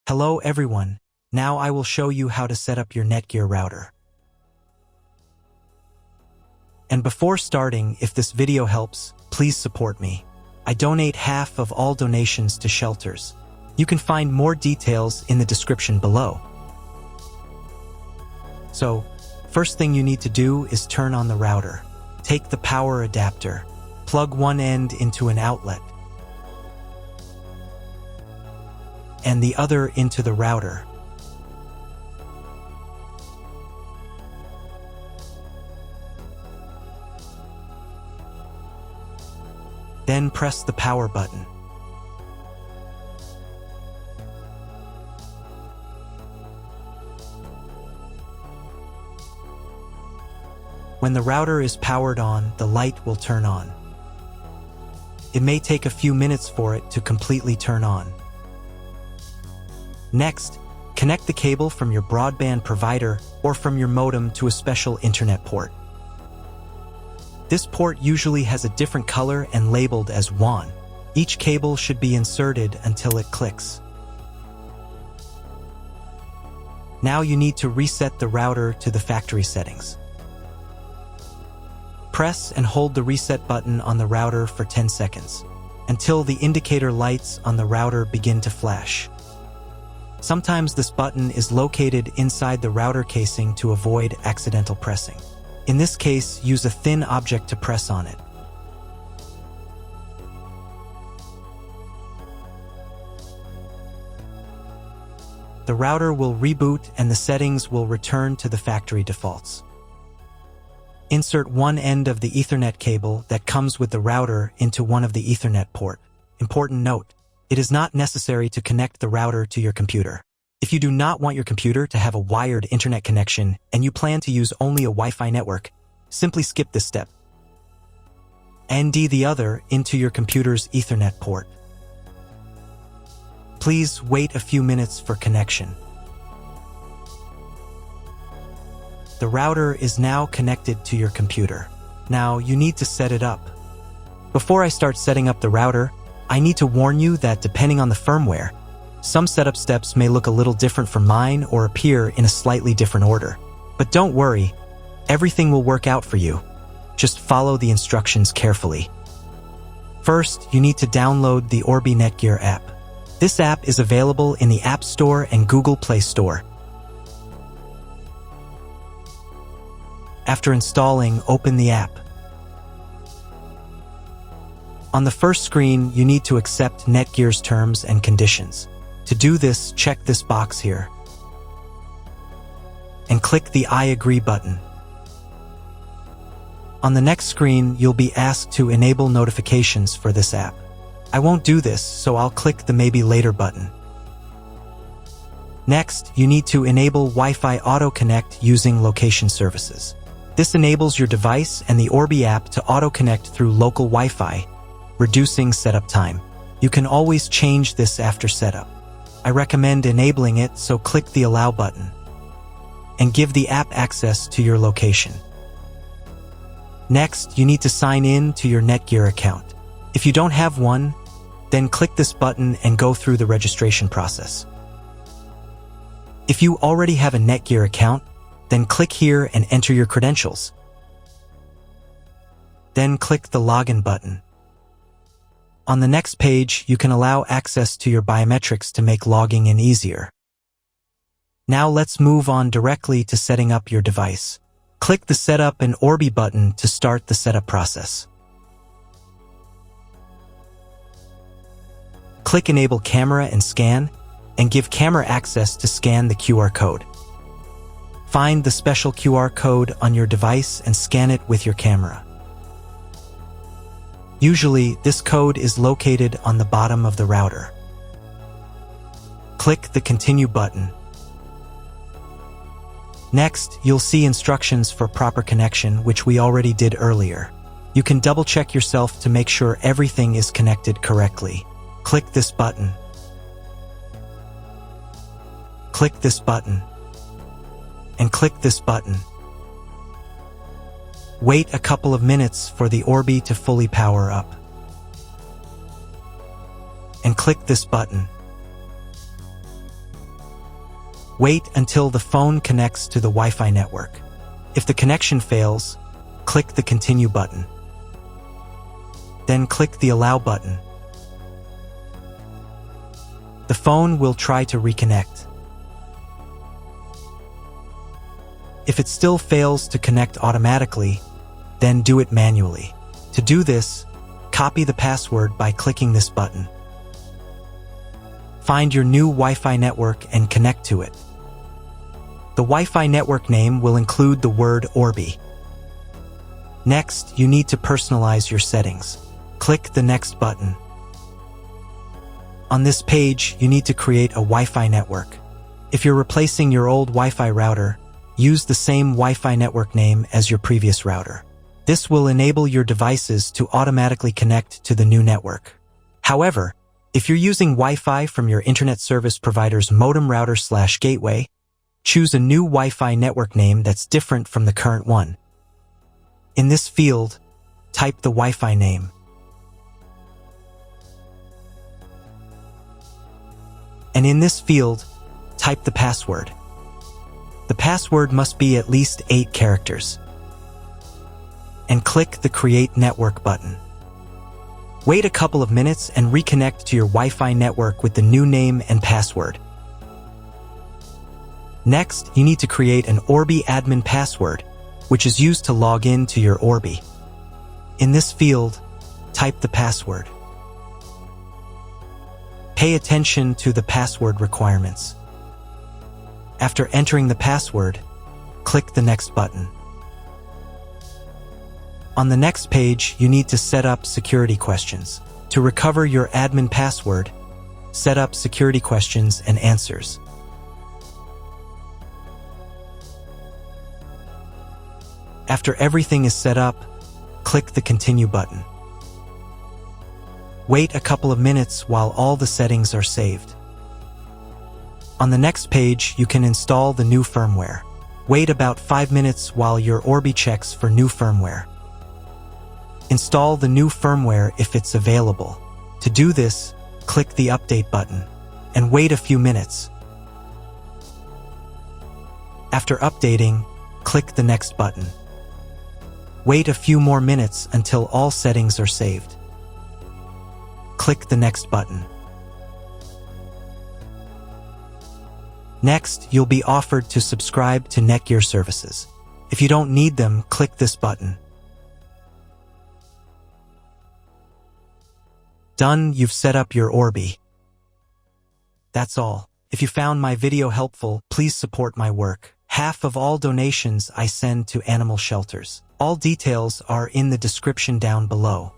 Hello everyone, now I will show you how to set up your NETGEAR router. And before starting, if this video helps, please support me. I donate half of all donations to shelters. You can find more details in the description below. So, first thing you need to do is turn on the router. Take the power adapter, plug one end into an outlet, and the other into the router. Then press the power button. When the router is powered on, the light will turn on. It may take a few minutes for it to completely turn on. Next, connect the cable from your broadband provider or from your modem to a special internet port. This port usually has a different color and labeled as WAN. Each cable should be inserted until it clicks. Now you need to reset the router to the factory settings. Press and hold the reset button on the router for 10 seconds, until the indicator lights on the router begin to flash. Sometimes this button is located inside the router casing to avoid accidental pressing. In this case, use a thin object to press on it. The router will reboot and the settings will return to the factory defaults. Insert one end of the Ethernet cable that comes with the router into one of the Ethernet port. Important note: it is not necessary to connect the router to your computer. If you do not want your computer to have a wired internet connection and you plan to use only a Wi-Fi network, simply skip this step. ND the other into your computer's Ethernet port. Please wait a few minutes for connection. The router is now connected to your computer. Now you need to set it up. Before I start setting up the router, I need to warn you that depending on the firmware, some setup steps may look a little different from mine or appear in a slightly different order. But don't worry, everything will work out for you. Just follow the instructions carefully. First, you need to download the Orbi NETGEAR app. This app is available in the App Store and Google Play Store. After installing, open the app. On the first screen, you need to accept NETGEAR's terms and conditions. To do this, check this box here and click the I agree button. On the next screen, you'll be asked to enable notifications for this app. I won't do this, so I'll click the maybe later button. Next, you need to enable Wi-Fi Auto Connect using location services. This enables your device and the Orbi app to auto-connect through local Wi-Fi, reducing setup time. You can always change this after setup. I recommend enabling it, so click the Allow button and give the app access to your location. Next, you need to sign in to your NETGEAR account. If you don't have one, then click this button and go through the registration process. If you already have a NETGEAR account, then click here and enter your credentials. Then click the Login button. On the next page, you can allow access to your biometrics to make logging in easier. Now let's move on directly to setting up your device. Click the Setup and Orbi button to start the setup process. Click Enable Camera and Scan, and give camera access to scan the QR code. Find the special QR code on your device and scan it with your camera. Usually, this code is located on the bottom of the router. Click the Continue button. Next, you'll see instructions for proper connection, which we already did earlier. You can double-check yourself to make sure everything is connected correctly. Click this button. Click this button. And click this button. Wait a couple of minutes for the Orbi to fully power up. And click this button. Wait until the phone connects to the Wi-Fi network. If the connection fails, click the Continue button. Then click the Allow button. The phone will try to reconnect. If it still fails to connect automatically, then do it manually. To do this, copy the password by clicking this button. Find your new Wi-Fi network and connect to it. The Wi-Fi network name will include the word Orbi. Next, you need to personalize your settings. Click the Next button. On this page, you need to create a Wi-Fi network. If you're replacing your old Wi-Fi router, use the same Wi-Fi network name as your previous router. This will enable your devices to automatically connect to the new network. However, if you're using Wi-Fi from your internet service provider's modem router/gateway, choose a new Wi-Fi network name that's different from the current one. In this field, type the Wi-Fi name. And in this field, type the password. The password must be at least 8 characters. And click the Create Network button. Wait a couple of minutes and reconnect to your Wi-Fi network with the new name and password. Next, you need to create an Orbi admin password, which is used to log in to your Orbi. In this field, type the password. Pay attention to the password requirements. After entering the password, click the Next button. On the next page, you need to set up security questions. To recover your admin password, set up security questions and answers. After everything is set up, click the Continue button. Wait a couple of minutes while all the settings are saved. On the next page, you can install the new firmware. Wait about 5 minutes while your Orbi checks for new firmware. Install the new firmware if it's available. To do this, click the Update button and wait a few minutes. After updating, click the Next button. Wait a few more minutes until all settings are saved. Click the Next button. Next, you'll be offered to subscribe to NETGEAR services. If you don't need them, click this button. Done, you've set up your Orbi. That's all. If you found my video helpful, please support my work. Half of all donations I send to animal shelters. All details are in the description down below.